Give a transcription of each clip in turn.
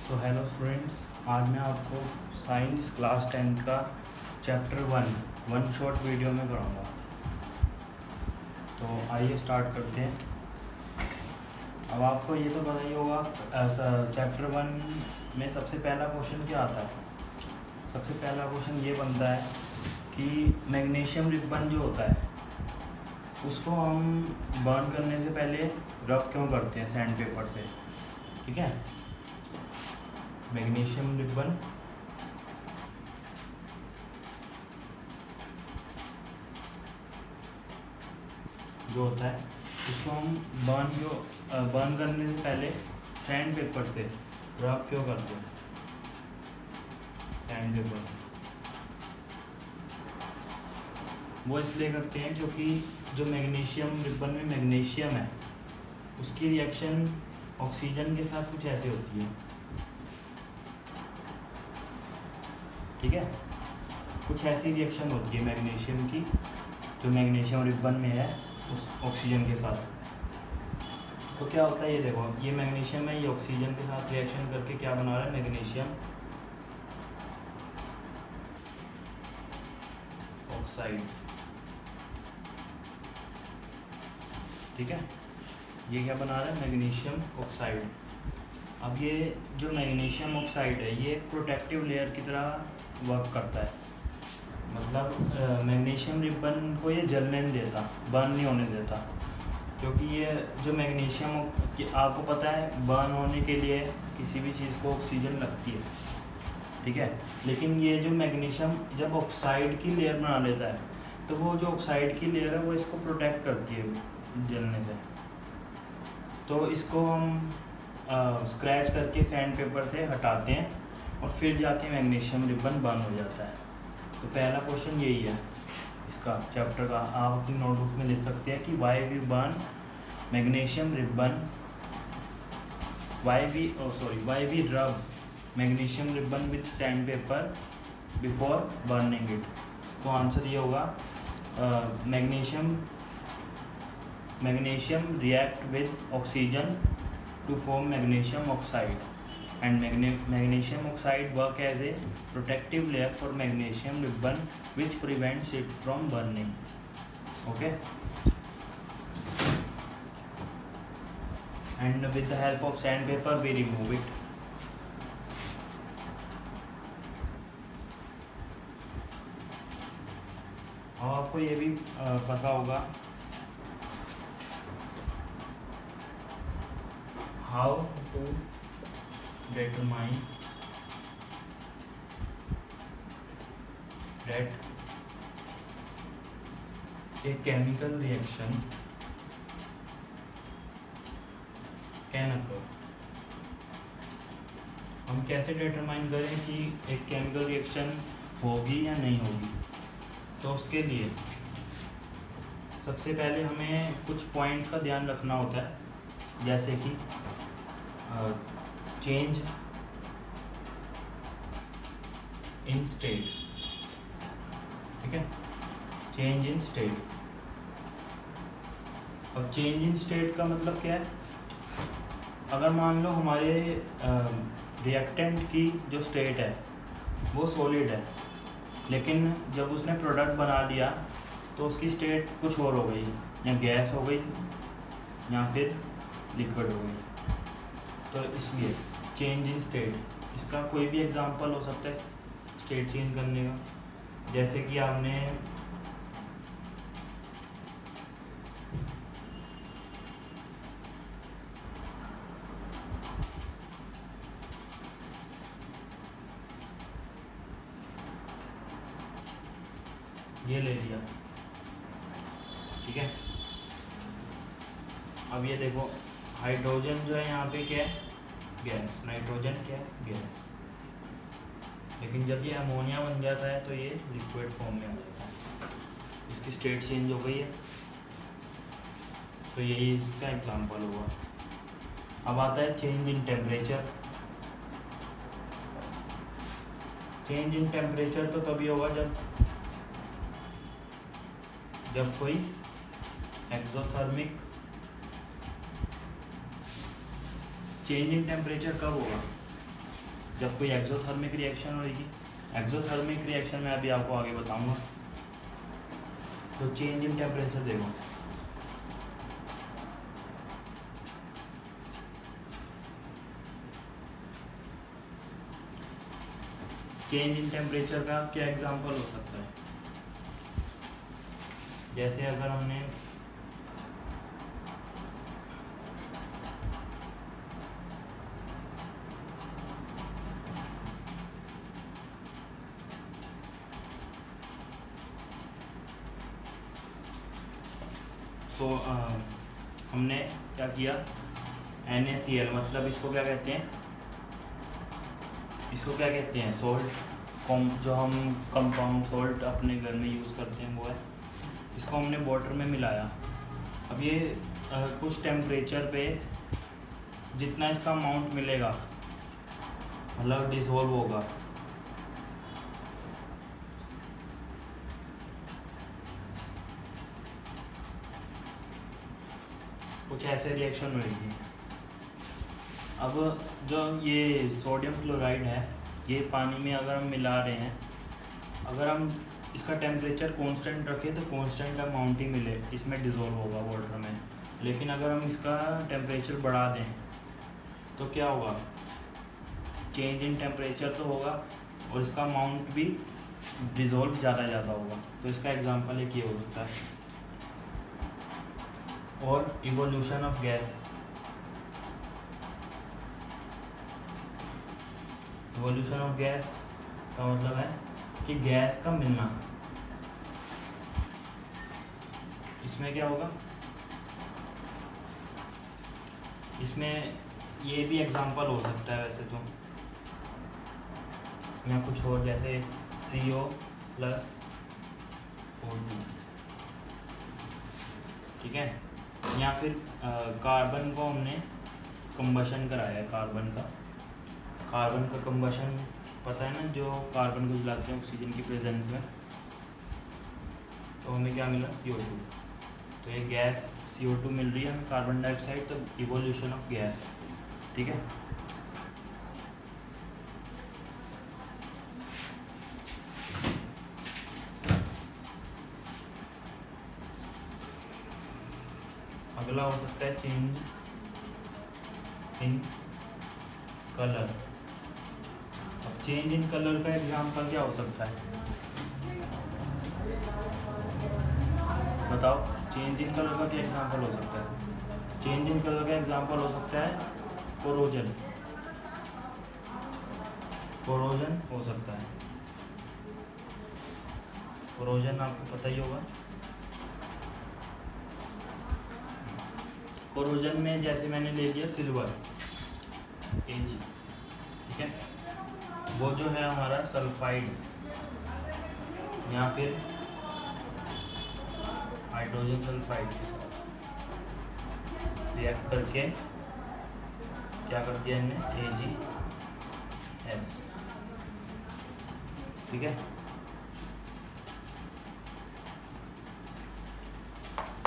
So hello students, आज मैं आपको साइंस क्लास 10th का चैप्टर वन शॉर्ट वीडियो में कराऊंगा। तो आइए स्टार्ट करते हैं। अब आपको ये तो पता ही होगा, चैप्टर 1 में सबसे पहला क्वेश्चन क्या आता है। सबसे पहला क्वेश्चन ये बनता है कि मैग्नीशियम रिबन जो होता है उसको हम बर्न करने से पहले रब क्यों करते हैं सैंड पेपर से। ठीक है, मैग्नीशियम रिबन जो होता है उसको हम बर्न करने से पहले सैंड पेपर से रब क्यों करते हैं। सैंड पेपर वो इसलिए करते हैं क्योंकि जो मैग्नीशियम रिबन में मैग्नीशियम है उसकी रिएक्शन ऑक्सीजन के साथ कुछ ऐसे होती है। ठीक है, कुछ ऐसी रिएक्शन होती है मैग्नीशियम की जो मैग्नीशियम रिबन में है उस ऑक्सीजन के साथ। तो क्या होता है, ये देखो, ये मैग्नीशियम है, ये ऑक्सीजन के साथ रिएक्शन करके क्या बना रहा है, मैग्नीशियम ऑक्साइड। ठीक है, ये क्या बना रहा है, मैग्नीशियम ऑक्साइड। अब ये जो मैग्नीशियम ऑक्साइड है ये प्रोटेक्टिव लेयर की तरह वर्क करता है। मतलब मैग्नीशियम रिबन को ये जलने नहीं देता, बर्न नहीं होने देता, क्योंकि ये जो मैग्नीशियम, आपको पता है बर्न होने के लिए किसी भी चीज़ को ऑक्सीजन लगती है। ठीक है, लेकिन ये जो मैग्नीशियम जब ऑक्साइड की लेयर बना लेता है तो वो जो ऑक्साइड की लेयर है वो इसको प्रोटेक्ट करती है जलने से। तो इसको हम स्क्रैच करके सैंड पेपर से हटाते हैं और फिर जाके मैग्नीशियम रिबन बर्न हो जाता है। तो पहला क्वेश्चन यही है इसका चैप्टर का। आप अपनी नोटबुक में लिख सकते हैं कि why we burn magnesium ribbon, why we rub magnesium ribbon with sand paper before burning it. तो आंसर ये होगा, magnesium react with oxygen to form magnesium oxide, and magnesium oxide work as a protective layer for magnesium ribbon which prevents it from burning. Okay, and with the help of sandpaper we remove it. और आपको ये भी पता होगा how to determine that a chemical reaction can occur। हम कैसे determine करें कि एक केमिकल रिएक्शन होगी या नहीं होगी। तो उसके लिए सबसे पहले हमें कुछ पॉइंट्स का ध्यान रखना होता है, जैसे कि चेंज इन स्टेट। ठीक है, चेंज इन स्टेट। अब चेंज इन स्टेट का मतलब क्या है, अगर मान लो हमारे रिएक्टेंट की जो स्टेट है वो सॉलिड है, लेकिन जब उसने प्रोडक्ट बना लिया तो उसकी स्टेट कुछ और हो गई, या गैस हो गई या फिर लिक्विड हो गई। तो इसलिए चेंज इन स्टेट, इसका कोई भी एग्जांपल हो सकता है स्टेट चेंज करने का। जैसे कि आपने ये ले लिया। ठीक है, अब ये देखो, हाइड्रोजन जो है यहाँ पे क्या है, गैस, नाइट्रोजन क्या है, गैस। लेकिन जब ये अमोनिया बन जाता है तो ये लिक्विड फॉर्म में आ जाता है, इसकी स्टेट चेंज हो गई है। तो यही इसका एग्जांपल हुआ। अब आता है change in temperature. Change in temperature तो तभी होगा जब कोई एक्सोथर्मिक चेंज इन टेम्परेचर कब होगा, जब कोई एक्सोथर्मिक रिएक्शन होगी। एक्सोथर्मिक रिएक्शन में अभी आपको आगे बताऊंगा। तो चेंज इन टेम्परेचर देखो, चेंज इन टेम्परेचर का क्या एग्जांपल हो सकता है? जैसे अगर हमने हमने क्या किया, NaCl, मतलब इसको क्या कहते हैं, इसको क्या कहते हैं, सोल्ट, जो हम कंपाउंड सोल्ट अपने घर में यूज़ करते हैं वो है। इसको हमने वाटर में मिलाया। अब ये कुछ टेम्परेचर पे जितना इसका अमाउंट मिलेगा, मतलब डिसॉल्व होगा, कुछ ऐसे रिएक्शन होगी। अब जो ये सोडियम क्लोराइड है, ये पानी में अगर हम मिला रहे हैं, अगर हम इसका टेम्परेचर कांस्टेंट रखें तो कांस्टेंट अमाउंट ही मिले, इसमें डिज़ोल्व होगा वाटर में। लेकिन अगर हम इसका टेम्परेचर बढ़ा दें तो क्या होगा, चेंज इन टेम्परेचर तो होगा और इसका अमाउंट भी डिज़ोल्व ज़्यादा होगा। तो इसका एग्जांपल एक ये हो सकता है। और evolution of gas, evolution of gas का मतलब है कि गैस का मिलना। इसमें क्या होगा, इसमें ये भी एग्जांपल हो सकता है वैसे तो, या कुछ और, जैसे CO प्लस O2, ठीक है। या फिर कार्बन को हमने कंबशन कराया है, कार्बन का कंबशन पता है ना, जो कार्बन को जलाते हैं ऑक्सीजन की प्रेजेंस में, तो हमें क्या मिला, CO2। तो ये गैस CO2 मिल रही है हमें, कार्बन डाइऑक्साइड, तो इवोल्यूशन ऑफ गैस, ठीक है। अगला हो सकता है चेंज इन कलर। अब चेंज इन कलर का एग्जांपल क्या हो सकता है, बताओ। चेंज इन कलर का क्या एग्जांपल हो सकता है? चेंज इन कलर का एग्जांपल हो सकता है कोरोजन, कोरोजन हो सकता है। कोरोजन आपको पता ही होगा। कोरोजन में जैसे मैंने ले लिया सिल्वर, Ag, ठीक है, वो जो है हमारा सल्फाइड या फिर हाइड्रोजन सल्फाइड के साथ रिएक्ट करके क्या कर दिया इनने, AgS, ठीक है।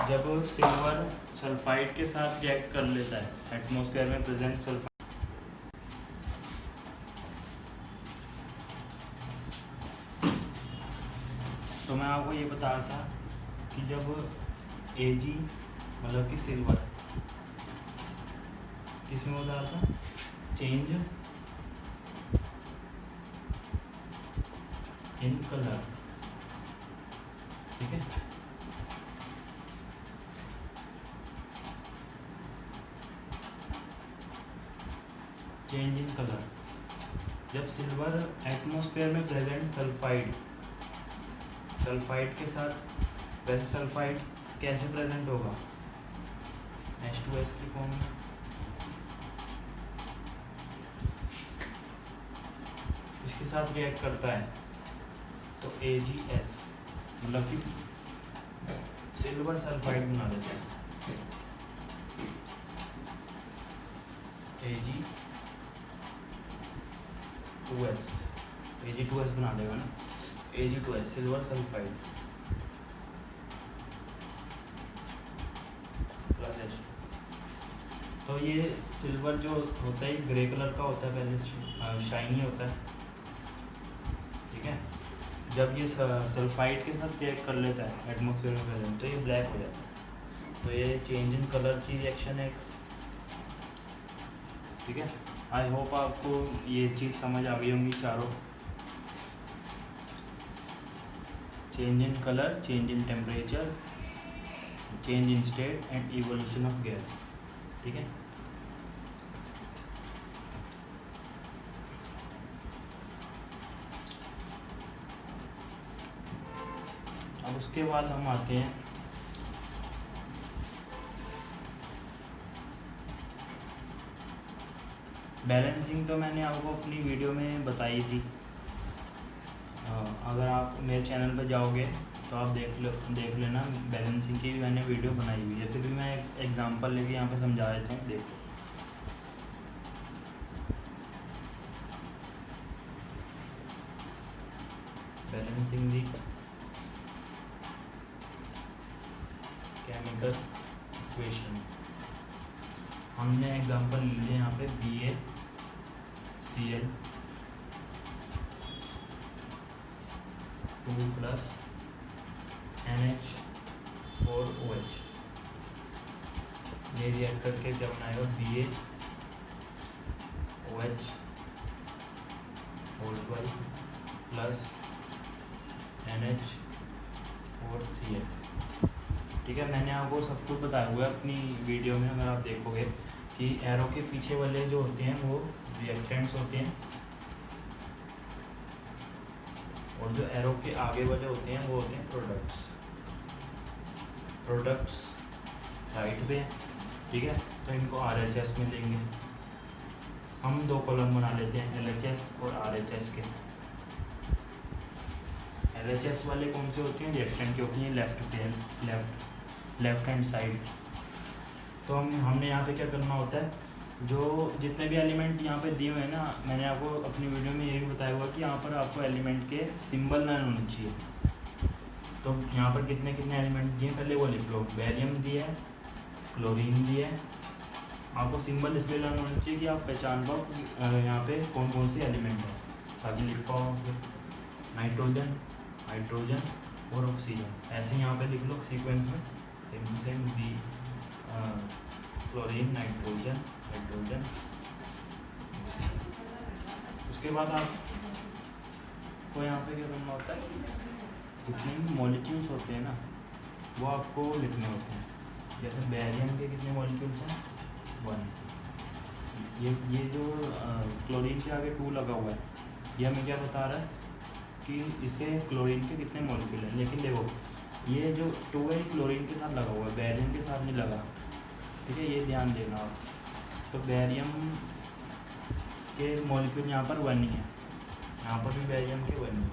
जब सिल्वर सल्फाइड के साथ रिएक्ट कर लेता है एटमॉस्फेयर में प्रेजेंट सल्फाइड, तो मैं आपको ये बता रहा था कि जब Ag मतलब कि सिल्वर किसमें बता रहा था, चेंज इन कलर, ठीक है। चेंज इन कलर, जब सिल्वर एटमॉस्फेयर में प्रेजेंट सल्फाइड के साथ, वैसे सल्फाइड कैसे प्रेजेंट होगा, H2S की फॉर्म में, इसके साथ रिएक्ट करता है तो AgS मतलब कि सिल्वर सल्फाइड बना देता है, Ag2S, Ag2S बना देगा ना, Ag2S silver sulphide plus H2। तो ये सिल्वर जो होता है ग्रे कलर का होता है, पहले शाइनी होता है, ठीक है। जब ये सल्फाइड के साथ रिएक्ट कर लेता है एटमॉस्फेयर में प्रेजेंट तो ये ब्लैक हो जाता है। तो ये चेंज इन कलर की रिएक्शन है, ठीक है। आई होप आपको ये चीज़ समझ आ गई होंगी चारों। Change in colour, change in temperature, change in state and evolution of gas, ठीक है। अब उसके बाद हम आते हैं बैलेंसिंग। तो मैंने आपको अपनी वीडियो में बताई थी, अगर आप मेरे चैनल पर जाओगे तो आप देख लेना, बैलेंसिंग की भी मैंने वीडियो बनाई हुई है। फिर भी मैं एक एग्जांपल लेके यहाँ पे समझा देता हूँ, देखो। बैलेंसिंग दी केमिकल इक्वेशन, हमने एग्जांपल ले लिया यहाँ पे BaCl 2 + NH4OH। ये रिएक्ट करके क्या बनाएगा, BaOH whole twice plus NH4Cl, ठीक है। मैंने आपको सब कुछ बताया हुआ है अपनी वीडियो में। अगर आप देखोगे कि एरो के पीछे वाले जो होते हैं वो रिएक्टेंट्स होते हैं, और जो एरो के आगे वाले होते हैं वो होते हैं प्रोडक्ट्स। प्रोडक्ट्स राइट पे हैं, ठीक है। तो इनको RHS में लेंगे हम, 2 कॉलम बना लेते हैं LHS और RHS के। LHS वाले कौन से होते हैं, रिएक्टेंट, क्योंकि ये लेफ्ट पे है, लेफ्ट हैंड साइड। तो हमने यहाँ पे क्या करना होता है, जो जितने भी एलिमेंट यहाँ पे दिए हुए हैं ना, मैंने आपको अपनी वीडियो में ये भी बताया हुआ कि यहाँ पर आपको एलिमेंट के सिंबल ना होने चाहिए। तो यहाँ पर कितने कितने एलिमेंट दिए, पहले वो लिख लो। बेरियम दिया है, क्लोरीन दिया है। आपको सिंबल इसलिए लाना होना चाहिए कि आप पहचान पाओ यहाँ पे कौन कौन से एलिमेंट हैं, ताकि लिख पाओ। नाइट्रोजन, हाइड्रोजन और ऑक्सीजन, ऐसे यहाँ पे लिख लो सीक्वेंस में, सेम दी क्लोरीन, नाइट्रोजन, हाइड्रोजन। उसके बाद आपको यहाँ पे क्या करना होता है, जितने भी मॉलिक्यूल्स होते हैं ना वो आपको लिखने होते हैं। जैसे बेरियम के कितने मॉलिक्यूल्स हैं, 1। ये जो क्लोरीन के आगे 2 लगा हुआ है, ये हमें क्या बता रहा है कि इसे क्लोरीन के कितने मॉलिक्यूल हैं। लेकिन देखो ये जो 2 है क्लोरीन के साथ लगा हुआ है, बेरियम के साथ नहीं लगा, ठीक है। ये ध्यान देना आप। तो बेरियम के मॉलिक्यूल यहाँ पर 1 ही है, यहाँ पर भी बेरियम के 1 ही है।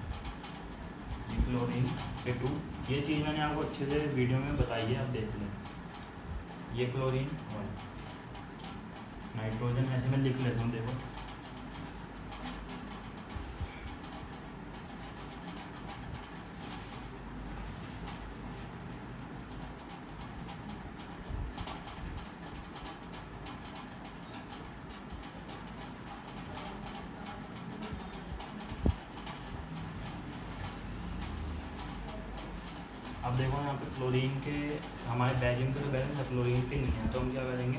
ये क्लोरीन के 2, ये चीज़ मैंने आपको अच्छे से वीडियो में बताई है, आप देख लें। ये क्लोरीन 1, नाइट्रोजन ऐसे मैं लिख लेता हूँ, देखो। अब देखो यहाँ पे क्लोरीन के, हमारे बेरियम के तो बैलेंस है, क्लोरीन के नहीं है। तो हम क्या करेंगे,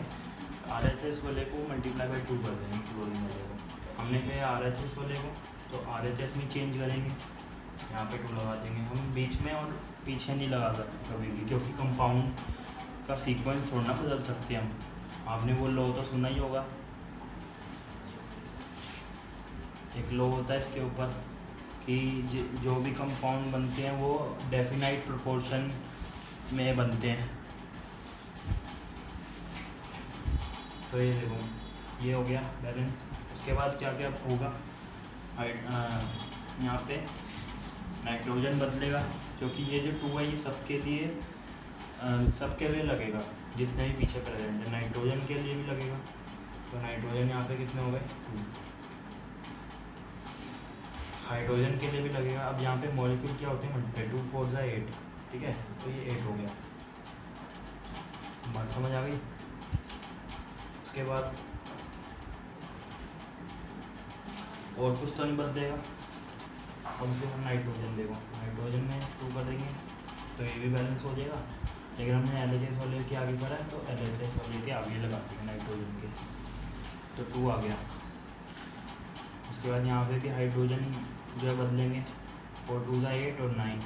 RHS वाले को मल्टीप्लाई बाई 2 कर देंगे क्लोरीन वाले को। हमने किया RHS वाले को, तो RHS में चेंज करेंगे, यहाँ पे 2 लगा देंगे। हम बीच में और पीछे नहीं लगा सकते कभी भी, क्योंकि कंपाउंड का सीक्वेंस थोड़ा ना बदल सकते हम। आपने वो लो तो सुना ही होगा, एक लो होता है इसके ऊपर कि जो भी कंपाउंड बनते हैं वो डेफिनाइट प्रोपोर्शन में बनते हैं। तो ये देखो, ये हो गया बैलेंस। उसके बाद क्या क्या होगा, यहाँ पे नाइट्रोजन बदलेगा, क्योंकि ये जो 2 है ये सबके लिए लगेगा, जितने भी पीछे प्रेजेंट है। नाइट्रोजन के लिए भी लगेगा, तो नाइट्रोजन यहाँ पे कितने हो गए, 2। हाइड्रोजन के लिए भी लगेगा। अब यहाँ पे मॉलिक्यूल क्या होते हैं, मल्टीप्लाई, 2 4 = 8, ठीक है। तो ये 8 हो गया, बात समझ आ गई। उसके बाद और कुछ तो नहीं बदलेगा। अब उसके बाद नाइट्रोजन देखो, नाइट्रोजन में 2 कर देंगे तो ये भी बैलेंस हो जाएगा। लेकिन हमने LHS वाले के आगे करा है तो LHS वाले के आगे लगा देंगे नाइट्रोजन के, तो 2 आ गया। उसके बाद यहाँ पे भी हाइड्रोजन जो है बदलेंगे, और 2 × 8 और 9,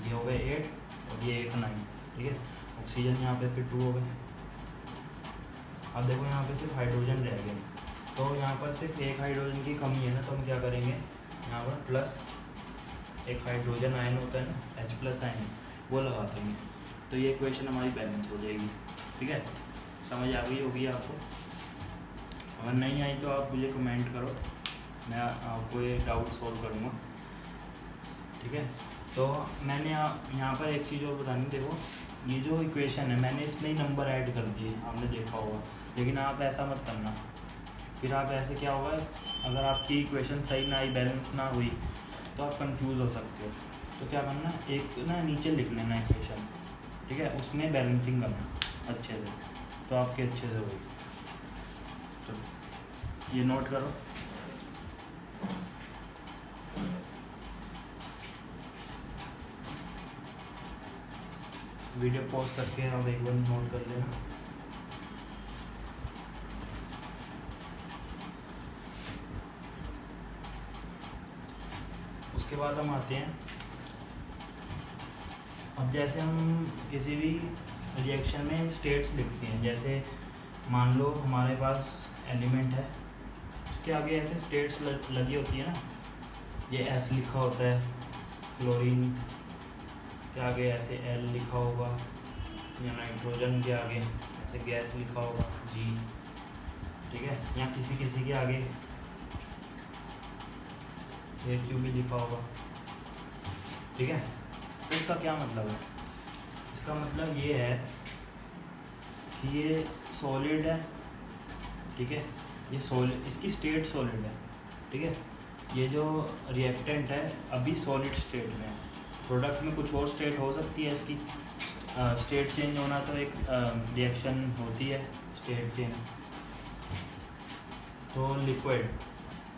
ये हो गए 8 और ये 1 9, ठीक है। ऑक्सीजन यहाँ पे फिर 2 हो गए। अब देखो यहाँ पे सिर्फ हाइड्रोजन रह गए, तो यहाँ पर सिर्फ एक हाइड्रोजन की कमी है ना, तो हम क्या करेंगे यहाँ पर प्लस एक हाइड्रोजन आयन होता है ना, H+ आयन, वो लगा देंगे, तो ये इक्वेशन हमारी बैलेंस हो जाएगी। ठीक है, समझ आ गई होगी आपको। अगर नहीं आई तो आप मुझे कमेंट करो, मैं आपको ये डाउट सॉल्व करूँगा। ठीक है, तो मैंने यहाँ पर एक चीज़ और बतानी, देखो ये जो इक्वेशन है मैंने इसमें ही नंबर ऐड कर दिए, आपने देखा होगा, लेकिन आप ऐसा मत करना। फिर आप ऐसे क्या होगा, अगर आपकी इक्वेशन सही ना आई, बैलेंस ना हुई, तो आप कंफ्यूज हो सकते हो। तो क्या करना, एक ना नीचे लिख लेना इक्वेशन, ठीक है, उसमें बैलेंसिंग करना अच्छे से, तो आपके अच्छे से होगी। तो ये नोट करो। वीडियो पॉज करके आप एक बार नोट कर लेना। उसके बाद हम आते हैं, अब जैसे हम किसी भी रिएक्शन में स्टेट्स लिखते हैं, जैसे मान लो हमारे पास एलिमेंट है, उसके आगे ऐसे स्टेट्स लगी होती है ना, ये S लिखा होता है, क्लोरीन के आगे ऐसे L लिखा होगा, या नाइट्रोजन के आगे ऐसे गैस लिखा होगा G, ठीक है, या किसी किसी के आगे AQ भी लिखा होगा। ठीक है, तो इसका क्या मतलब है, इसका मतलब ये है कि ये सॉलिड है, ठीक है, ये सॉलिड, इसकी स्टेट सॉलिड है, ठीक है। ये जो रिएक्टेंट है अभी सॉलिड स्टेट में है, प्रोडक्ट में कुछ और स्टेट हो सकती है इसकी, स्टेट चेंज होना तो एक रिएक्शन होती है स्टेट चेंज। तो लिक्विड,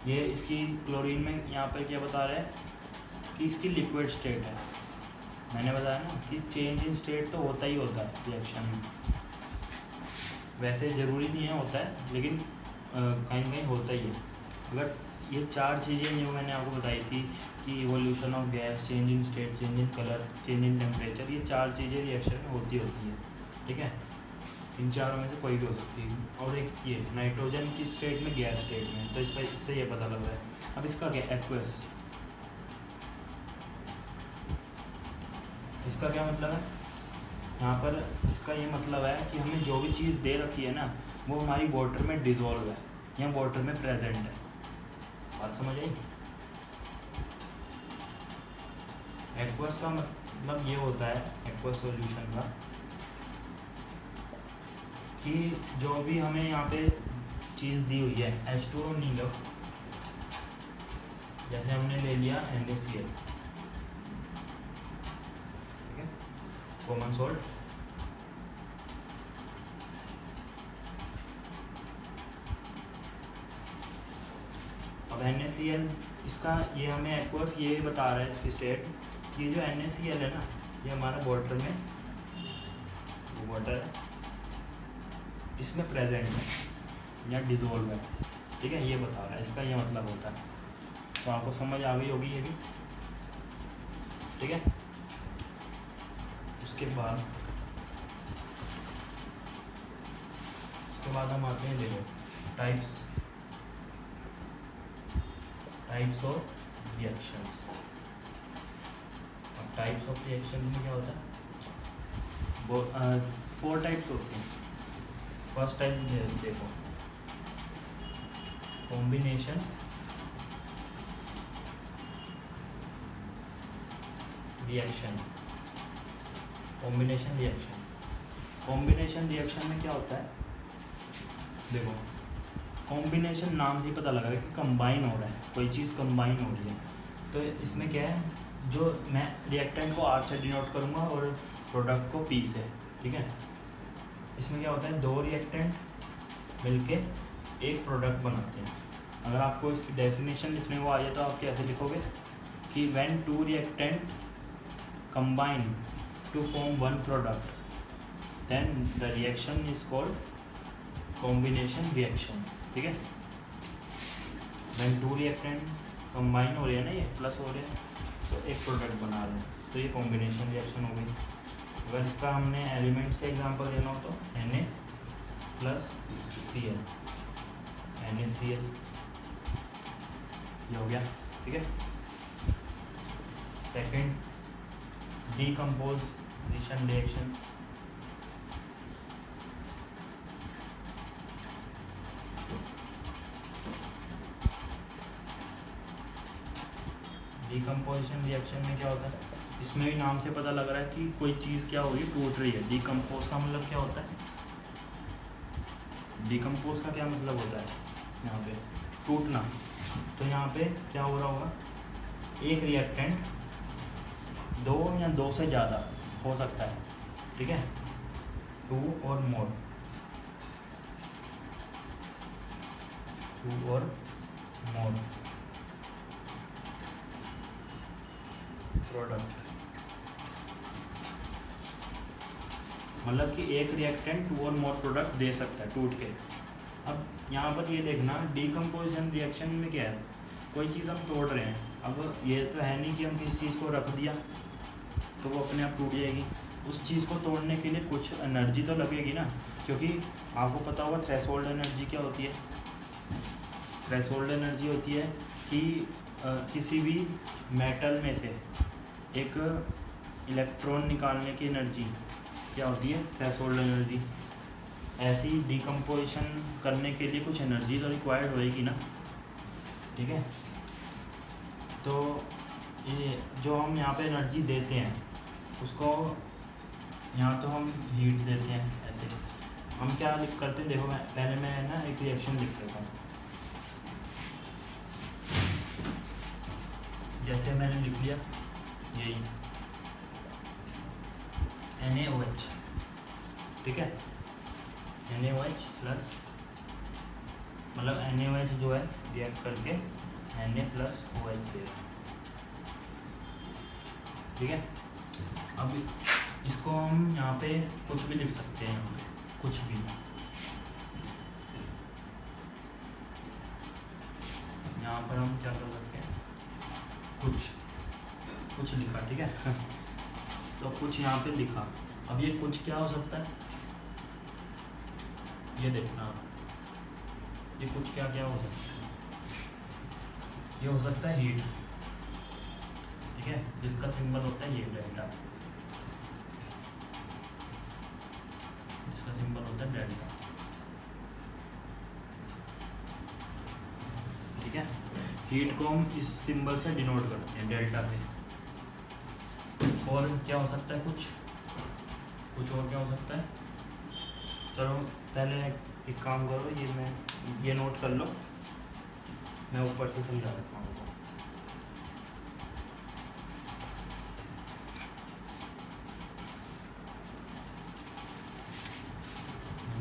ये इसकी क्लोरीन में यहाँ पर क्या बता रहा है कि इसकी लिक्विड स्टेट है। मैंने बताया ना कि चेंज इन स्टेट तो होता ही होता है रिएक्शन में, वैसे ज़रूरी नहीं है होता है, लेकिन कहीं कहीं होता ही है। अगर ये 4 चीज़ें जो मैंने आपको बताई थी कि evolution of gas, change in state, change in colour, change in temperature, ये 4 चीज़ें रिएक्शन में होती है, ठीक है। इन चारों में से कोई भी हो सकती है। और एक ये नाइट्रोजन की स्टेट में, गैस स्टेट में, तो इससे ये पता लग रहा है। अब इसका क्या एक्वस, इसका क्या मतलब है, यहाँ पर इसका ये मतलब है कि हमें जो भी चीज़ दे रखी है ना, वो हमारी वाटर में डिज़ोल्व है या वाटर में प्रेजेंट है। बात समझ आई। एक्वस का मतलब ये होता है, एक्वस सॉल्यूशन का, कि जो भी हमें यहाँ पे चीज़ दी हुई है, H2O नहीं लो, जैसे हमने ले लिया NaCl, ठीक है, कॉमन सॉल्ट, अब NaCl, इसका ये हमें एक्वस ये बता रहा है इसकी स्टेट, ये जो NaCl है ना, ये हमारा वाटर में, वो वाटर है, इसमें प्रेजेंट है या डिज़ोल्व है, ठीक है, ये बता रहा है, इसका ये मतलब होता है। तो आपको समझ आ गई होगी ये भी, ठीक है। उसके बाद हम आते हैं, देखो टाइप्स ऑफ रिएक्शंस। अब टाइप्स ऑफ रिएक्शन में क्या होता है, 4 टाइप्स होते हैं। फर्स्ट टाइप देखो, कॉम्बिनेशन रिएक्शन। कॉम्बिनेशन रिएक्शन में क्या होता है, देखो कॉम्बिनेशन नाम से ही पता लगा है कि कंबाइन हो रहा है, कोई चीज़ कंबाइन हो रही है। तो इसमें क्या है, जो मैं रिएक्टेंट को R से डिनोट करूँगा और प्रोडक्ट को P से, ठीक है। इसमें क्या होता है, 2 रिएक्टेंट मिलके एक प्रोडक्ट बनाते हैं। अगर आपको इसकी डेफिनेशन लिखने को आ जाए तो आप कैसे लिखोगे कि when two reactant combine to form one product then the reaction is called combination reaction. ठीक है, व्हेन टू रिएक्टेंट कंबाइन हो रहे हैं ना, ये प्लस हो रहे हैं तो एक प्रोडक्ट बना रहे हैं, तो ये कॉम्बिनेशन रिएक्शन हो गई। अगर इसका हमने एलिमेंट से एग्जांपल देना हो तो Na प्लस Cl, NaCl, ये हो गया। ठीक है, second decomposition reaction. Decomposition reaction में क्या होता है, इसमें भी नाम से पता लग रहा है कि कोई चीज़ क्या हो रही है, टूट रही है। डीकम्पोज का मतलब क्या होता है, डीकम्पोज का क्या मतलब होता है, यहाँ पे टूटना। तो यहाँ पे क्या हो रहा होगा, एक रिएक्टेंट दो या दो से ज़्यादा हो सकता है। ठीक है, टू और मोर प्रोडक्ट, मतलब कि एक रिएक्टेंट टू और मोर प्रोडक्ट दे सकता है टूट के। अब यहाँ पर ये देखना, डीकम्पोजिशन रिएक्शन में क्या है, कोई चीज़ हम तोड़ रहे हैं। अब ये तो है नहीं कि हम किसी चीज़ को रख दिया तो वो अपने आप टूट जाएगी। उस चीज़ को तोड़ने के लिए कुछ एनर्जी तो लगेगी ना, क्योंकि आपको पता होगा थ्रेशोल्ड एनर्जी क्या होती है। थ्रेशोल्ड एनर्जी होती है कि किसी भी मेटल में से एक इलेक्ट्रॉन निकालने की एनर्जी क्या होती है, थ्रेशोल्ड एनर्जी। ऐसी डीकम्पोजिशन करने के लिए कुछ एनर्जी तो रिक्वायर्ड होएगी ना। ठीक है, तो ये जो हम यहाँ पे एनर्जी देते हैं उसको यहाँ तो हम हीट देते हैं। ऐसे हम क्या लिख करते हैं, देखो मैं ना एक रिएक्शन लिख लेता हूँ। जैसे मैंने लिख लिया यही NaOH। ठीक है, NaOH प्लस, मतलब NaOH जो है रिएक्ट करके Na प्लस OH देगा। ठीक है, अब इसको हम यहाँ पे कुछ भी लिख सकते हैं, यहाँ पे कुछ भी, यहाँ पर हम क्या कर सकते हैं, कुछ लिखा। ठीक है तो कुछ यहाँ पे लिखा। अब ये कुछ क्या हो सकता है, ये देखना, ये कुछ क्या क्या हो सकता है, ये हो सकता है हीट। ठीक है, जिसका सिंबल होता है ये डेल्टा, जिसका सिंबल होता है डेल्टा। ठीक है, हीट को हम इस सिंबल से डिनोट करते हैं, डेल्टा से। और क्या हो सकता है, कुछ और क्या हो सकता है। चलो पहले एक काम करो, ये नोट कर लो, मैं ऊपर से समझा देता हूँ।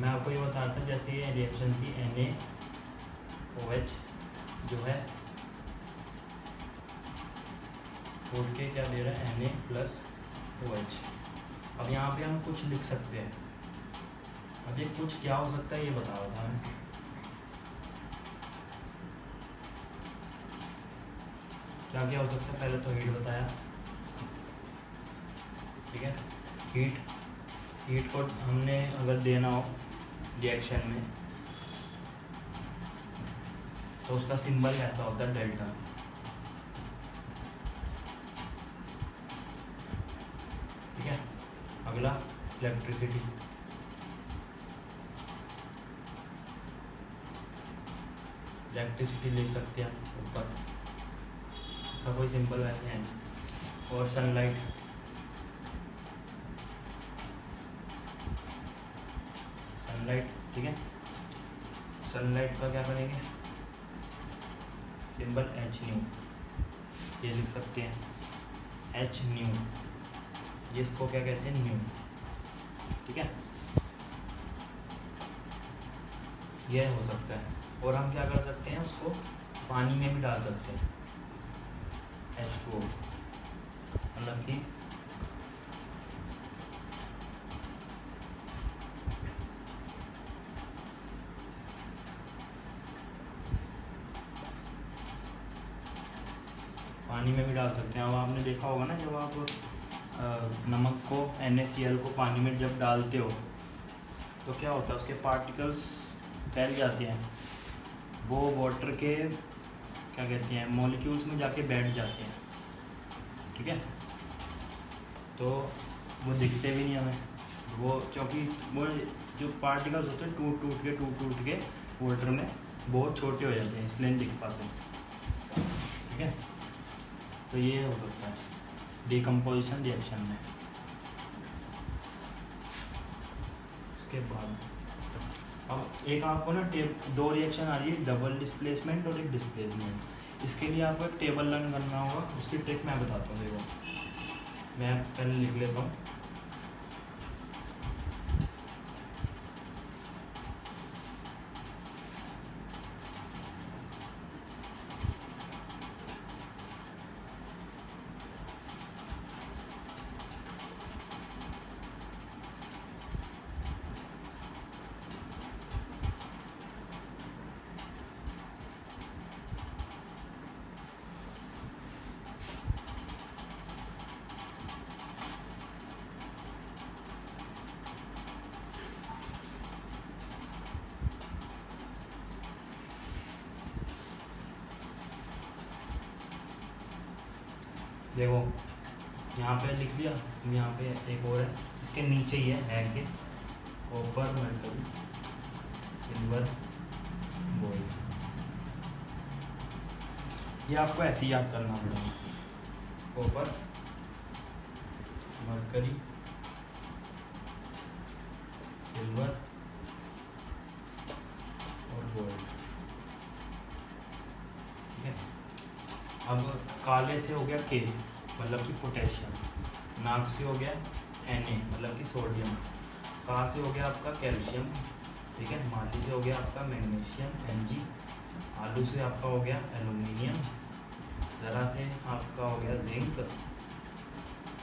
मैं आपको ये बता रहा था, जैसे ये रिएक्शन थी NaOH जो है छोड़ के क्या दे रहा है, Na प्लस OH। अब यहाँ पे हम कुछ लिख सकते हैं। अब ये कुछ क्या हो सकता है ये बता रहा था मैं। क्या क्या हो सकता है, पहले तो हीट बताया। ठीक है, हीट को हमने अगर देना हो रिएक्शन में तो उसका सिंबल ऐसा होता है डेल्टा। ठीक है, अगला इलेक्ट्रिसिटी। ले सकते हैं ऊपर, इसका कोई सिंबल वैसे है नहीं। और सनलाइट, ठीक है, सनलाइट का क्या करेंगे, सिंबल H-nu, ये लिख सकते हैं H-nu, ये इसको क्या कहते हैं, न्यू। ठीक है, ये हो सकता है। और हम क्या कर सकते हैं, उसको पानी में भी डाल सकते हैं, H2O, मतलब कि पानी में भी डाल सकते हैं। अब आपने देखा होगा ना, जब आप नमक को NaCl को पानी में जब डालते हो तो क्या होता है, उसके पार्टिकल्स फैल जाते हैं, वो वाटर के क्या कहते हैं मॉलिक्यूल्स में जाके बैठ जाते हैं, ठीक है। तो वो दिखते भी नहीं हमें, वो क्योंकि वो जो पार्टिकल्स होते हैं टूट टूट के वाटर में बहुत छोटे हो जाते हैं, इसलिए नहीं दिख पाते, ठीक है। तो ये हो सकता है डिकम्पोजिशन रिएक्शन में। उसके बाद अब एक आपको ना दो रिएक्शन आ रही है, डबल डिस्प्लेसमेंट और एक डिस्प्लेसमेंट। इसके लिए आपको एक टेबल लर्न करना होगा, उसकी ट्रिक मैं बताता हूँ। देखो मैं पहले लिख लेता हूँ। देखो यहाँ पे लिख लिया, यहाँ पे एक और है, इसके नीचे ही है कि कॉपर मर्करी सिल्वर गोल्ड। ये आपको ऐसे ही याद करना पड़ेगा, कॉपर मर्करी सिल्वर और गोल्ड, ठीक है। अब काले से हो गया के, मतलब कि पोटेशियम, नाक से हो गया Na, मतलब कि सोडियम, का से हो गया आपका कैल्शियम, ठीक है। माली से हो गया आपका मैग्नीशियम Mg, आलू से आपका हो गया एल्यूमिनियम, ज़रा से आपका हो गया जिंक,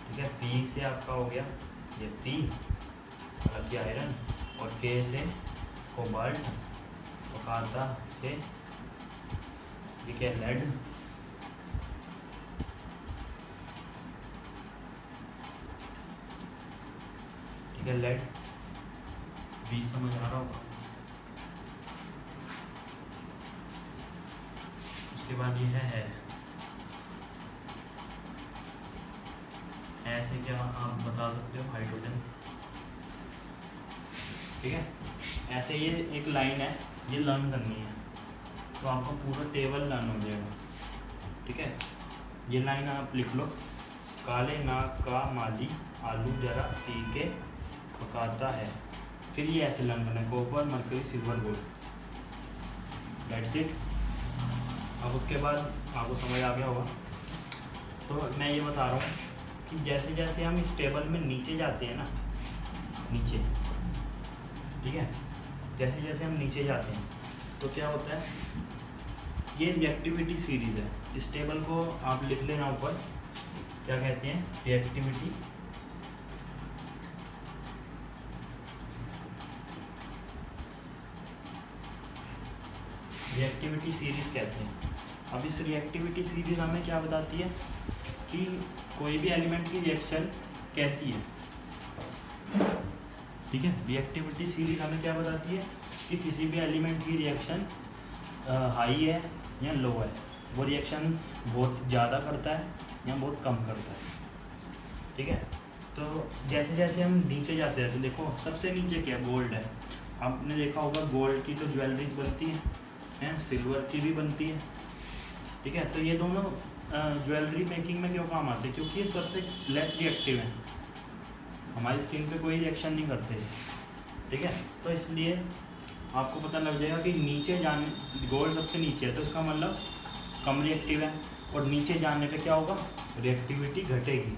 ठीक है। फी से आपका हो गया ये फी, मतलब कि आयरन, और के से कोबाल्ट, पकाता से ठीक है लेड, ठीक है लेड। बी समझ आ रहा होगा। उसके बाद ये है ऐसे क्या आप बता सकते हो, हाइड्रोजन, ठीक है। ऐसे ये एक लाइन है, ये लर्न करनी है, तो आपका पूरा टेबल लर्न हो जाएगा, ठीक है। ये लाइन आप लिख लो, काले नाक का माली आलू जरा पी के पकाता है, फिर ये ऐसे लर्न करना है, copper mercury silver gold, that's it. अब उसके बाद आपको समझ आ गया होगा। तो मैं ये बता रहा हूँ कि जैसे जैसे हम इस टेबल में नीचे जाते हैं ना, नीचे, ठीक है, जैसे जैसे हम नीचे जाते हैं तो क्या होता है, ये रिएक्टिविटी सीरीज़ है। इस टेबल को आप लिख लेना ऊपर, क्या कहते हैं, रिएक्टिविटी सीरीज़ कहते हैं। अब इस रिएक्टिविटी सीरीज़ हमें क्या बताती है कि कोई भी एलिमेंट की रिएक्शन कैसी है, ठीक है। रिएक्टिविटी सीरीज़ हमें क्या बताती है कि किसी भी एलिमेंट की रिएक्शन हाई है या लो है, वो रिएक्शन बहुत ज़्यादा करता है या बहुत कम करता है, ठीक है। तो जैसे जैसे हम नीचे जाते हैं तो देखो सबसे नीचे क्या, गोल्ड है। आपने देखा होगा गोल्ड की तो ज्वेलरीज बनती हैं, सिल्वर की भी बनती है, ठीक है। तो ये दोनों ज्वेलरी मेकिंग में क्यों काम आते हैं, क्योंकि ये सबसे लेस रिएक्टिव है, हमारी स्किन पे कोई रिएक्शन नहीं करते, ठीक है। तो इसलिए आपको पता लग जाएगा कि नीचे जाने, गोल्ड सबसे नीचे है तो इसका मतलब कम रिएक्टिव है, और नीचे जाने पे क्या होगा, रिएक्टिविटी घटेगी।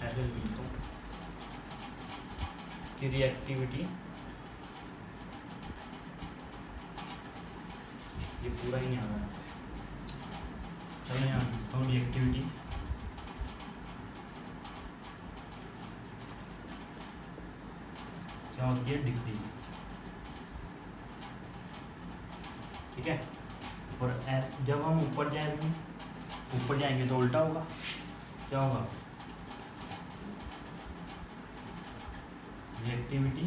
ऐसे उसकी रिएक्टिविटी, ये पूरा ही नहीं आ रहा है, चलो यहाँ तो रिएक्टिविटी क्या होती है, डिक्रीज। ठीक है, और जब हम ऊपर जाएंगे तो उल्टा होगा, क्या होगा, रिएक्टिविटी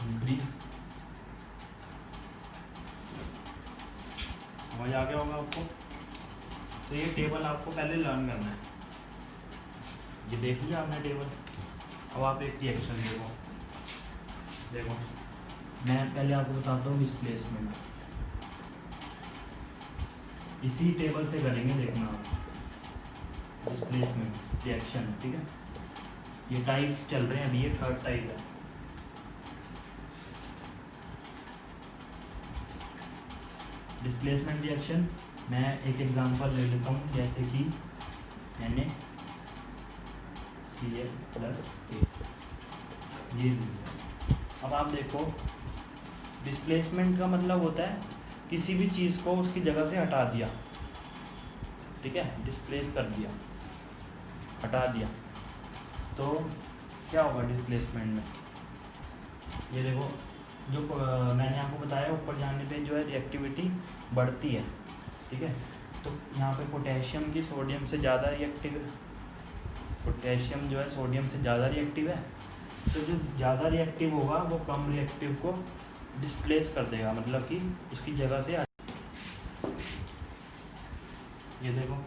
इंक्रीज। समझ आ गया होगा आपको। तो ये टेबल आपको पहले लर्न करना है, ये देख लिया आपने टेबल। अब आप एक रिएक्शन देखो मैं पहले आपको बताता हूँ डिस्प्लेसमेंट, इसी टेबल से करेंगे, देखना आप डिस्प्लेसमेंट रिएक्शन। ठीक है, ये टाइप चल रहे हैं अभी, ये थर्ड टाइप है। डिस्प्लेसमेंट रिएक्शन मैं एक एग्जांपल ले लेता हूँ, जैसे कि NaCl+K, ये। अब आप देखो, डिस्प्लेसमेंट का मतलब होता है किसी भी चीज़ को उसकी जगह से हटा दिया। ठीक है, डिस्प्लेस कर दिया, हटा दिया, तो क्या होगा डिस्प्लेसमेंट में। ये देखो, जो मैंने आपको बताया ऊपर जाने पे जो है रिएक्टिविटी बढ़ती है। ठीक है, तो यहाँ पे पोटेशियम की सोडियम से ज़्यादा रिएक्टिव है, पोटेशियम जो है सोडियम से ज़्यादा रिएक्टिव है, तो जो ज़्यादा रिएक्टिव होगा वो कम रिएक्टिव को डिस्प्लेस कर देगा, मतलब कि उसकी जगह से। ये देखो,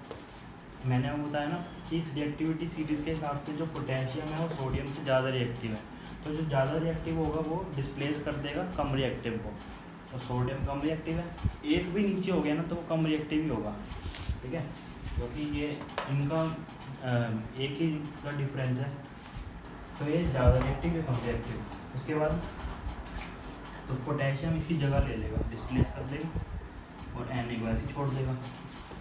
मैंने आपको बताया ना कि इस रिएक्टिविटी सीरीज़ के हिसाब से जो पोटेशियम है वो सोडियम से ज़्यादा रिएक्टिव है, तो जो ज़्यादा रिएक्टिव होगा वो डिस्प्लेस कर देगा कम रिएक्टिव को। तो सोडियम कम रिएक्टिव है, एक भी नीचे हो गया ना तो वो कम रिएक्टिव ही होगा। ठीक है, क्योंकि ये इनका एक ही का डिफरेंस है, तो ये ज़्यादा रिएक्टिव है कम रिएक्टिव। उसके बाद तो पोटेशियम इसकी जगह ले लेगा, डिस्प्लेस कर देगा, और Na को ऐसे छोड़ देगा।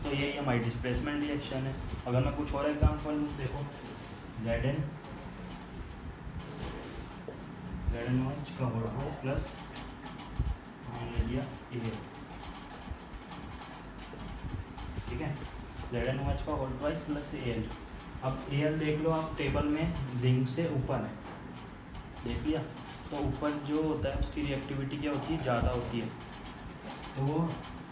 तो यही हमारी डिस्प्लेसमेंट रिएक्शन है। अगर मैं कुछ और एग्जांपल देखो, ZnOH का होल ट्वाइस प्लस मान लिया Al। ठीक है, ZnOH का होल ट्वाइस प्लस Al। अब Al देख लो आप टेबल में, जिंक से ऊपर है, देख लिया। तो ऊपर जो होता है उसकी रिएक्टिविटी क्या होती है, ज़्यादा होती है, तो वो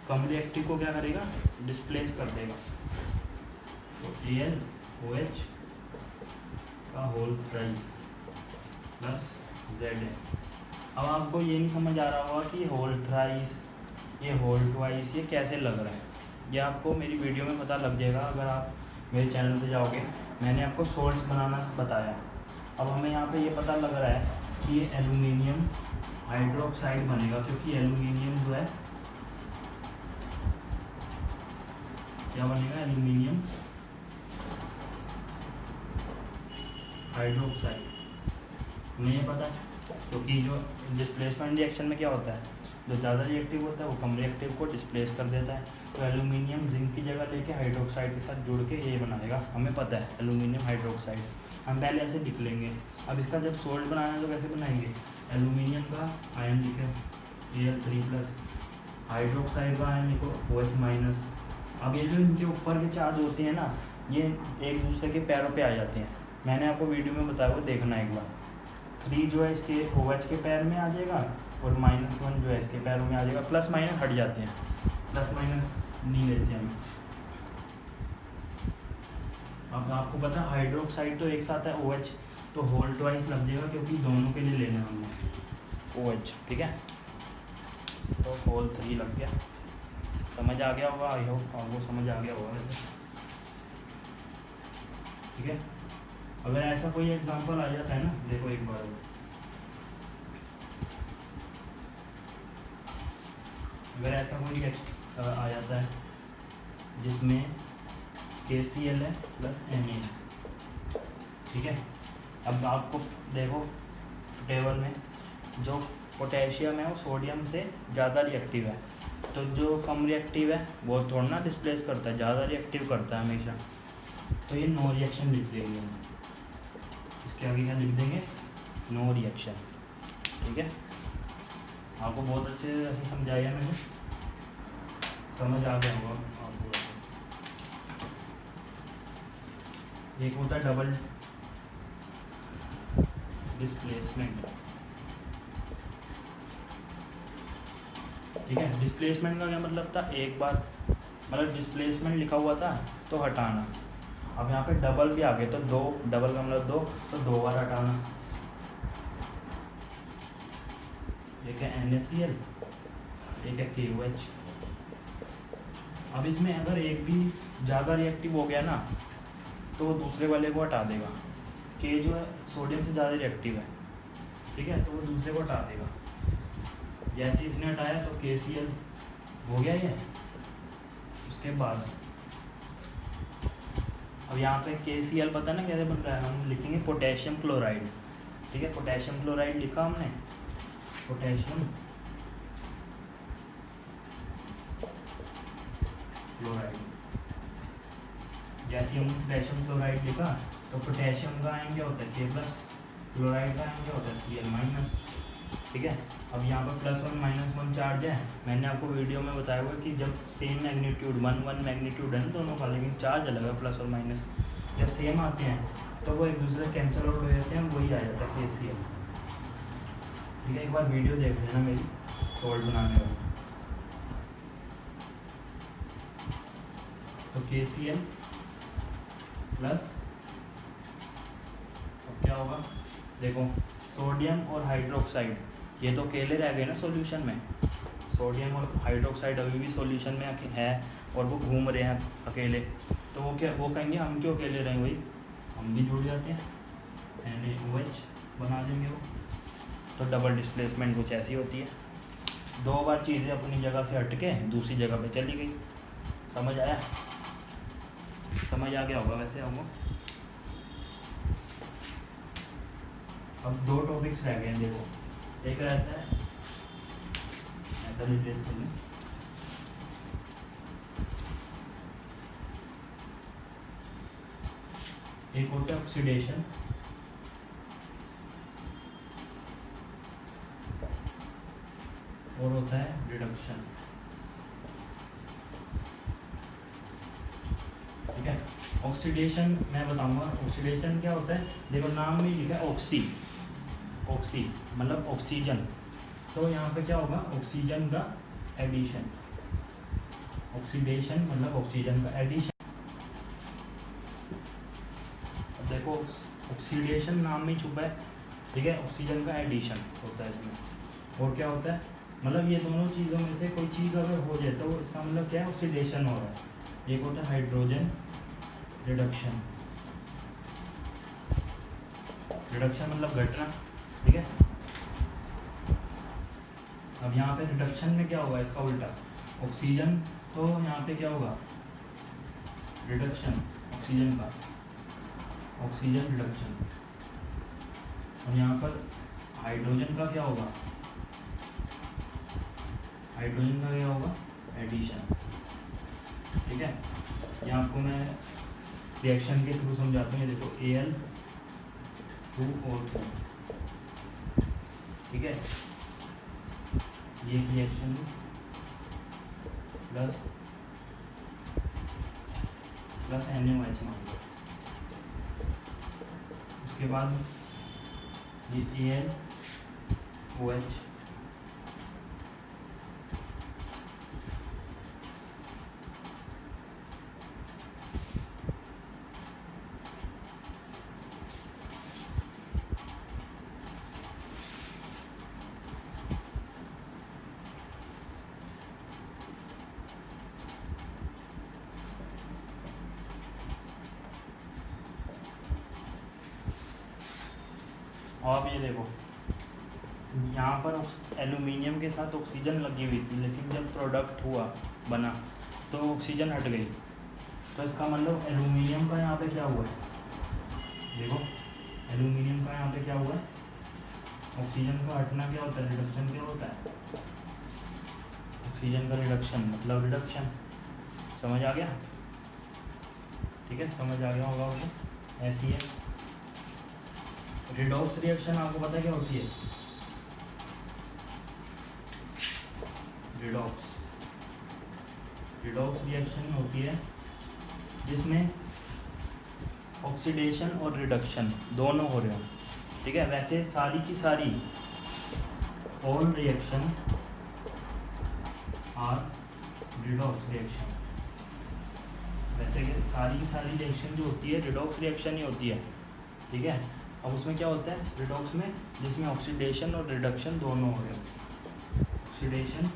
कम रिएक्टिव को क्या करेगा, डिस्प्लेस कर देगा। तो AlOH का होल थ्राइस प्लस Zn। अब आपको ये नहीं समझ आ रहा होगा कि होल थ्राइस, ये होल ट्वाइस, ये कैसे लग रहा है। ये आपको मेरी वीडियो में पता लग जाएगा, अगर आप मेरे चैनल पे जाओगे। मैंने आपको सोल्ट्स बनाना बताया। अब हमें यहाँ पे ये पता लग रहा है कि ये एल्यूमिनियम हाइड्रोक्साइड बनेगा, क्योंकि एल्यूमिनियम जो है क्या बनेगा, एल्यूमिनियम हाइड्रोक्साइड। हमें ये पता है, क्योंकि जो डिस्प्लेसमेंट रिएक्शन में क्या होता है, जो ज़्यादा रिएक्टिव होता है वो कम रिएक्टिव को डिस्प्लेस कर देता है। तो एल्यूमिनियम जिंक की जगह लेके हाइड्रोक्साइड के साथ जुड़ के ये बनाएगा, हमें पता है एल्यूमिनियम हाइड्रोक्साइड। हम पहले ऐसे लिख लेंगे। अब इसका जब सोल्ट बनाना है तो कैसे बनाएंगे, एल्यूमिनियम का आयन लिखे Al3+, हाइड्रोक्साइड का आयन लिखो OH-। अब ये जो इनके ऊपर के चार्ज होते हैं ना, ये एक दूसरे के पैरों पे आ जाते हैं। मैंने आपको वीडियो में बताया, वो देखना एक बार। 3 जो है इसके OH के पैर में आ जाएगा, और -1 जो है इसके पैरों में आ जाएगा। प्लस माइनस हट जाते हैं, प्लस माइनस नहीं लेते हम। अब आपको पता है हाइड्रोक्साइड तो एक साथ है OH, तो होल ट्वाइस लग जाएगा, क्योंकि दोनों के लिए लेना हमने OH। ठीक है, तो होल 3 लग गया। समझ आ गया होगा, आई होप आपको समझ आ गया होगा। ठीक है, अगर ऐसा कोई एग्जांपल आ जाता है ना, देखो एक बार अगर ऐसा कोई आ जाता है जिसमें KCl है प्लस Na है। ठीक है, अब आपको देखो टेबल में जो पोटेशियम है वो सोडियम से ज़्यादा रिएक्टिव है, तो जो कम रिएक्टिव है वो थोड़ा ना डिस्प्लेस करता है, ज़्यादा रिएक्टिव करता है हमेशा। तो ये नो रिएक्शन लिख देंगे हम, इसके आगे क्या लिख देंगे, नो रिएक्शन। ठीक है, आपको बहुत अच्छे से ऐसे समझाया मैंने, समझ आ गया होगा आपको। एक होता है डबल डिस्प्लेसमेंट। ठीक है, डिस्प्लेसमेंट का क्या मतलब था, एक बार मतलब डिस्प्लेसमेंट लिखा हुआ था तो हटाना। अब यहाँ पे डबल भी आ गए तो दो, डबल का मतलब दो, तो दो बार हटाना। एक है NaCl, एक है KOH। अब इसमें अगर एक भी ज़्यादा रिएक्टिव हो गया ना तो वो दूसरे वाले को हटा देगा। के जो है सोडियम से ज़्यादा रिएक्टिव है, ठीक है, तो वो दूसरे को हटा देगा। जैसे इसने हटाया तो KCl हो गया ये। उसके बाद अब यहाँ पे KCl पता ना कैसे बन रहा है, हम लिखेंगे पोटेशियम क्लोराइड। ठीक है, पोटेशियम क्लोराइड लिखा हमने, पोटेशियम क्लोराइड। जैसे हमने पोटेशियम क्लोराइड लिखा तो पोटेशियम का आयन क्या होता है K+, क्लोराइड का आयन क्या होता है Cl-। ठीक है, अब यहाँ पर +1 -1 चार्ज है। मैंने आपको वीडियो में बताया हुआ कि जब सेम मैग्नीट्यूड 1 मैग्नीट्यूड है दोनों का, लेकिन चार्ज अलग है प्लस और माइनस, जब सेम आते हैं तो वो एक दूसरे से कैंसिल आउट हो जाते हैं, वही आ जाता है KCl। ठीक है, एक बार वीडियो देख लेना मेरी सोल्ट बनाने वाली। तो KCl प्लस, अब क्या होगा देखो, सोडियम और हाइड्रोक्साइड, ये तो अकेले रह गए ना सॉल्यूशन में। सोडियम और हाइड्रोक्साइड अभी भी सॉल्यूशन में है और वो घूम रहे हैं अकेले, तो वो क्या, वो कहेंगे हम क्यों अकेले रहें, भाई हम भी जुड़ जाते हैं, NaOH बना देंगे वो। तो डबल डिस्प्लेसमेंट कुछ ऐसी होती है, दो बार चीज़ें अपनी जगह से हट के दूसरी जगह पे चली गई। समझ आया, समझ आ गया होगा वैसे हमको। अब दो टॉपिक्स रह गए हैं देखो, एक रहता है मेटल रिप्लेस करना, एक होता है ऑक्सीडेशन, और होता है रिडक्शन। ठीक है, ऑक्सीडेशन मैं बताऊंगा, ऑक्सीडेशन क्या होता है, देखो नाम में लिखा है ऑक्सी, ऑक्सी मतलब ऑक्सीजन, तो यहाँ पे क्या होगा, ऑक्सीजन का एडिशन। ऑक्सीडेशन मतलब ऑक्सीजन का एडिशन। अब देखो ऑक्सीडेशन नाम में छुपा है, ठीक है, ऑक्सीजन का एडिशन होता है इसमें। और क्या होता है, मतलब ये दोनों चीज़ों में से कोई चीज़ अगर हो जाए तो इसका मतलब क्या है, ऑक्सीडेशन हो रहा है। एक होता है हाइड्रोजन रिडक्शन, रिडक्शन मतलब घटना। ठीक है, अब यहाँ पे रिडक्शन में क्या होगा, इसका उल्टा ऑक्सीजन, तो यहाँ पे क्या होगा रिडक्शन ऑक्सीजन का, ऑक्सीजन रिडक्शन। और यहाँ पर हाइड्रोजन का क्या होगा, हाइड्रोजन का क्या होगा एडिशन। ठीक है, ये आपको मैं रिएक्शन के थ्रू समझाता हूँ। ये देखो Al2O3, ठीक है, ये रिएक्शन प्लस NaOH मान लो। उसके बाद ये AlOH, और अब ये देखो यहाँ पर एल्यूमिनियम के साथ ऑक्सीजन लगी हुई थी, लेकिन जब प्रोडक्ट हुआ बना तो ऑक्सीजन हट गई। तो इसका मतलब एल्यूमिनियम का यहाँ पे क्या हुआ है, देखो एल्यूमिनियम का यहाँ पे क्या हुआ है, ऑक्सीजन का हटना क्या होता है, रिडक्शन क्या होता है, ऑक्सीजन का रिडक्शन मतलब रिडक्शन। समझ आ गया। ठीक है, समझ आ गया होगा आपको। ऐसी है रिडॉक्स रिएक्शन, आपको पता है क्या होती है? रिडॉक्स रिएक्शन होती है जिसमें ऑक्सीडेशन और रिडक्शन दोनों हो रहे हो। ठीक है, वैसे सारी की सारी all reaction are redox reaction, वैसे कि सारी की सारी रिएक्शन जो होती है रिडॉक्स रिएक्शन ही होती है। ठीक है, अब उसमें क्या होता है रिडॉक्स में, जिसमें ऑक्सीडेशन और रिडक्शन दोनों हो रहे हो। ऑक्सीडेशन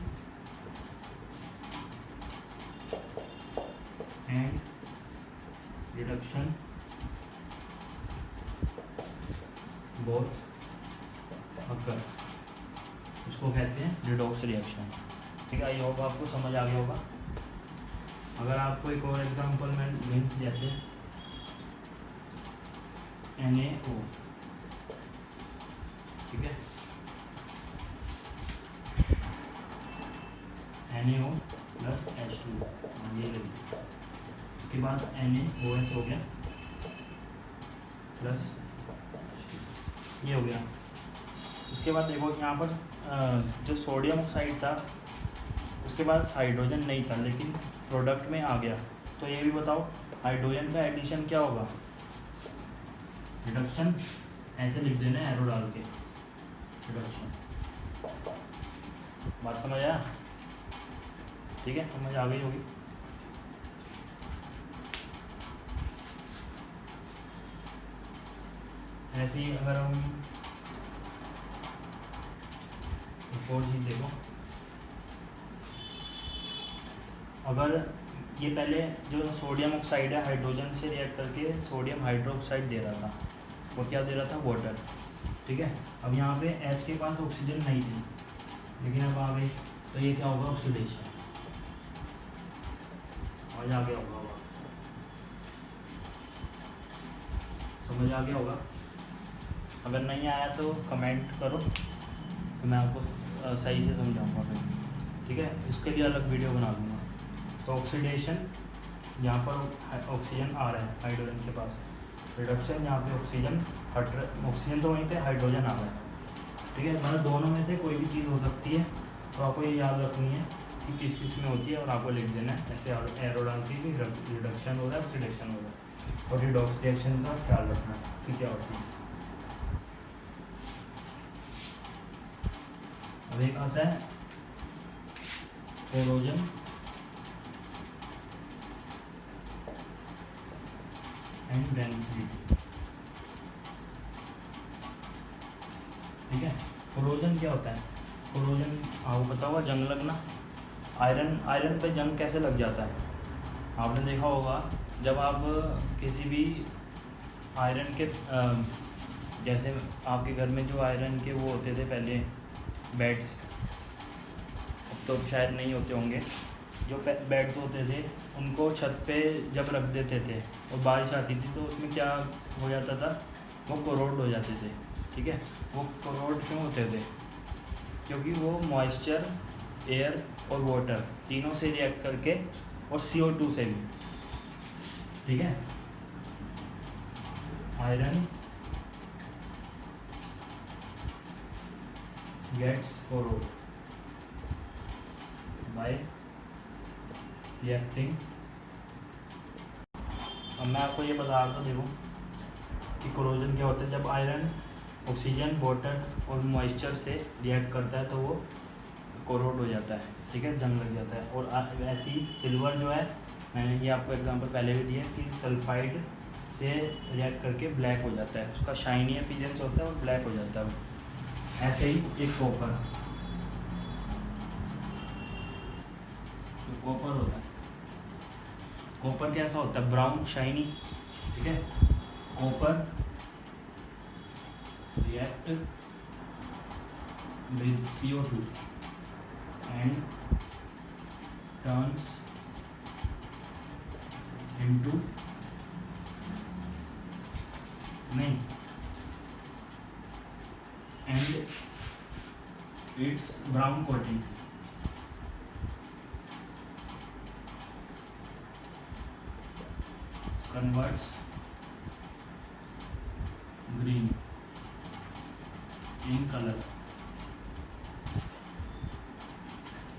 एंड रिडक्शन बोथ अकर, उसको कहते हैं रिडॉक्स रिएक्शन। ठीक है, आई होप आपको समझ आ गया होगा। अगर आपको एक और एग्जांपल में लूँ, जैसे NaO, ठीक है, NaO प्लस H2, ये ले लीजिए। उसके बाद NaOH हो गया प्लस ये हो गया। उसके बाद देखो यहाँ पर जो सोडियम ऑक्साइड था उसके बाद हाइड्रोजन नहीं था लेकिन प्रोडक्ट में आ गया, तो ये भी बताओ हाइड्रोजन का एडिशन क्या होगा? रिडक्शन, ऐसे लिख देना एरो डाल के, रिडक्शन। बात समझ आया? ठीक है, समझ आ गई होगी। ऐसे ही अगर हम एक और चीज देखो, अगर ये पहले जो सोडियम ऑक्साइड है हाइड्रोजन से रिएक्ट करके सोडियम हाइड्रोक्साइड दे रहा था, वो क्या दे रहा था? वाटर। ठीक है, अब यहाँ पे H के पास ऑक्सीजन नहीं थी लेकिन अब आ गई, तो ये क्या होगा? ऑक्सीडेशन। समझ आ गया होगा? समझ आ गया होगा? अगर नहीं आया तो कमेंट करो, तो मैं आपको सही से समझाऊंगा फिर। ठीक है, इसके लिए अलग वीडियो बना दूँगा। तो ऑक्सीडेशन, यहाँ पर ऑक्सीजन आ रहा है हाइड्रोजन के पास, रिडक्शन यहाँ पे ऑक्सीजन तो वहीं पे हाइड्रोजन आ रहा है। ठीक है, मतलब दोनों में से कोई भी चीज़ हो सकती है, तो आपको ये याद रखनी है कि किस किस में होती है और आपको लिख देना है ऐसे एरो डाल के कि रिडक्शन हो रहा है, ऑक्सीडेशन हो रहा है। और रिडॉक्स रिएक्शन का ख्याल रखना है कि क्या होती है। अब एक आता है कोरोजन एंड डेंसिटी। ठीक है, कोरोजन क्या होता है? कोरोजन आपको पता होगा, जंग लगना। आयरन पे जंग कैसे लग जाता है? आपने देखा होगा जब आप किसी भी आयरन के जैसे आपके घर में जो आयरन के वो होते थे पहले बेड्स, अब तो शायद नहीं होते होंगे, जो बेड्स होते थे उनको छत पे जब रख देते थे और बारिश आती थी तो उसमें क्या हो जाता था? वो कोरोड हो जाते थे। ठीक है, वो कोरोड क्यों होते थे? क्योंकि वो मॉइस्चर, एयर और वाटर तीनों से रिएक्ट करके, और CO2 से भी। ठीक है, iron gets corrode by reacting. अब मैं आपको ये बता रहा था, देखो कि कोरोजन क्या होता है। जब आयरन ऑक्सीजन, वाटर और मॉइस्चर से रिएक्ट करता है तो वो कोरोड हो जाता है। ठीक है, जंग लग जाता है। और ऐसी सिल्वर जो है, मैंने ये आपको एग्जांपल पहले भी दिया कि सल्फाइड से रिएक्ट करके ब्लैक हो जाता है, उसका शाइनी अपीयरेंस होता है और ब्लैक हो जाता है। ऐसे ही एक कॉपर, तो कॉपर होता है, कॉपर कैसा होता है? Brown shiny. ठीक है, copper react with CO2 and turns into नहीं and it's brown coating. Converts green in colour.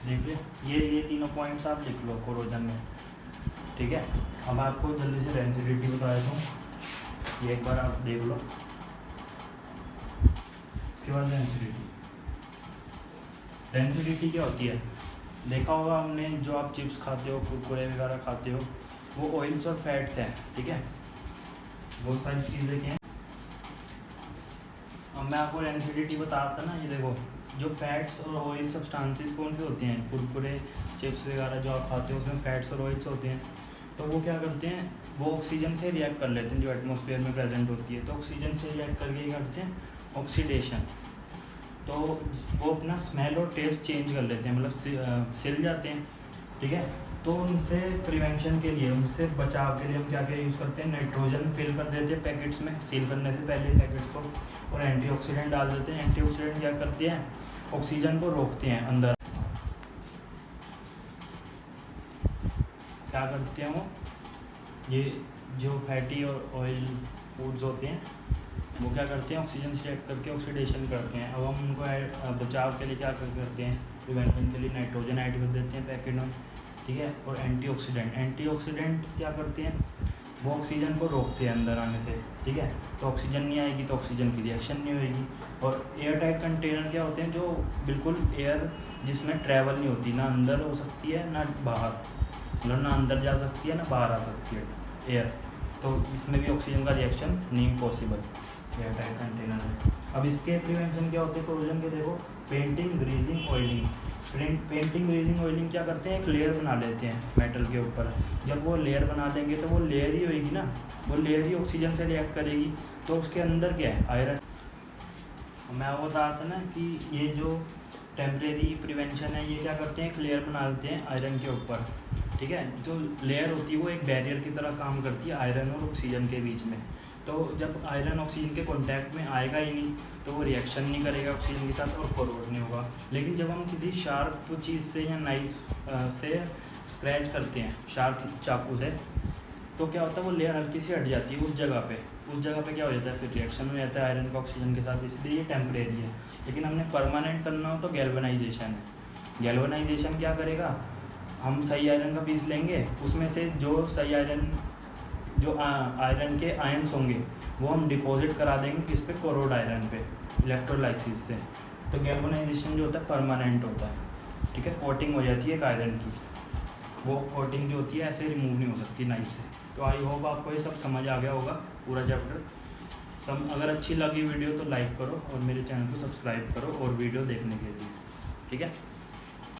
देखिए ये तीनों पॉइंट्स आप लिख लो कोरोजन में, ठीक है। अब आपको जल्दी से डेंसिटी बता देता हूँ, ये एक बार आप देख लो। इसके बाद डेंसिटी क्या होती है, देखा होगा हमने, जो आप चिप्स खाते हो, कुरकुरे वगैरह खाते हो, वो ऑयल्स और फैट्स हैं, ठीक है। वो सारी चीज़ें क्या हैं। अब मैं आपको डेंसिटी बताता ना, ये देखो जो फैट्स और ऑयल सब्सटेंसेस कौन से होते हैं, कुरकुरे चिप्स वगैरह जो आप खाते हो उसमें फैट्स और ऑयल्स होते हैं। तो वो क्या करते हैं, वो ऑक्सीजन से रिएक्ट कर लेते हैं जो एटमॉस्फेयर में प्रेजेंट होती है। तो ऑक्सीजन से रिएक्ट करके क्या करते हैं, ऑक्सीडेशन। तो वो अपना स्मेल और टेस्ट चेंज कर लेते हैं, मतलब सिल जाते हैं, ठीक है। तो उनसे प्रिवेंशन के लिए, उनसे बचाव के लिए हम क्या क्या यूज़ करते हैं, नाइट्रोजन फिल कर देते हैं पैकेट्स में, सील करने से पहले पैकेट्स को, और एंटीऑक्सीडेंट डाल देते हैं। एंटीऑक्सीडेंट क्या करते हैं, ऑक्सीजन को रोकते हैं अंदर। क्या करते हैं वो, ये जो फैटी और ऑयल फूड्स होते हैं वो क्या करते हैं, ऑक्सीजन से रिएक्ट करके ऑक्सीडेशन करते हैं। अब हम उनको बचाव के लिए क्या करते हैं, प्रिवेंशन के लिए नाइट्रोजन ऐड कर देते हैं पैकेट में, ठीक है। और एंटीऑक्सीडेंट क्या करते हैं, वो ऑक्सीजन को रोकते हैं अंदर आने से, ठीक है। तो ऑक्सीजन नहीं आएगी तो ऑक्सीजन की रिएक्शन नहीं होएगी। और एयर टाइट कंटेनर क्या होते हैं, जो बिल्कुल एयर जिसमें ट्रैवल नहीं होती, ना अंदर हो सकती है ना बाहर, मतलब ना अंदर जा सकती है ना बाहर आ सकती है एयर, तो इसमें भी ऑक्सीजन का रिएक्शन नहीं पॉसिबल एयर टाइट कंटेनर है। अब इसके प्रिवेंशन क्या होते हैं कोरोजन के, देखो painting, greasing, oiling. Painting, greasing, oiling क्या करते हैं, एक लेयर बना लेते हैं मेटल के ऊपर। जब वो लेयर बना देंगे तो वो लेयर ही होगी ना, वो लेयर ही ऑक्सीजन से रिएक्ट करेगी, तो उसके अंदर क्या है, आयरन। मैं वो बता रहा था ना कि ये जो टेम्परेरी प्रिवेंशन है, ये क्या करते हैं, एक लेयर बना देते हैं आयरन के ऊपर, ठीक है। जो लेयर होती है वो एक बैरियर की तरह काम करती है आयरन और ऑक्सीजन के बीच में। तो जब आयरन ऑक्सीजन के कांटेक्ट में आएगा ही नहीं तो वो रिएक्शन नहीं करेगा ऑक्सीजन के साथ और फॉरवर्ड नहीं होगा। लेकिन जब हम किसी शार्प चीज़ से या नाइफ से स्क्रैच करते हैं, शार्प चाकू से, तो क्या होता है, वो लेयर हल्की सी हट जाती है उस जगह पे क्या हो जाता है, फिर रिएक्शन हो जाता है आयरन का ऑक्सीजन के साथ, इसलिए ये टेम्परेरी है। लेकिन हमने परमानेंट करना हो तो गैल्वेनाइजेशन है। गैल्वेनाइजेशन क्या करेगा, हम सही आयरन का पीस लेंगे, उसमें से जो सही आयरन, जो आयरन के आयंस होंगे वो हम डिपॉजिट करा देंगे किस पे, कोरोड आयरन पे, इलेक्ट्रोलाइसिस से। तो गैल्वेनाइजेशन जो होता है परमानेंट होता है, ठीक है। कोटिंग हो जाती है एक आयरन की, वो कोटिंग जो होती है ऐसे रिमूव नहीं हो सकती नाइफ से। तो आई होप आपको ये सब समझ आ गया होगा पूरा चैप्टर। अगर अच्छी लगी वीडियो तो लाइक करो और मेरे चैनल को सब्सक्राइब करो और वीडियो देखने के लिए, ठीक है।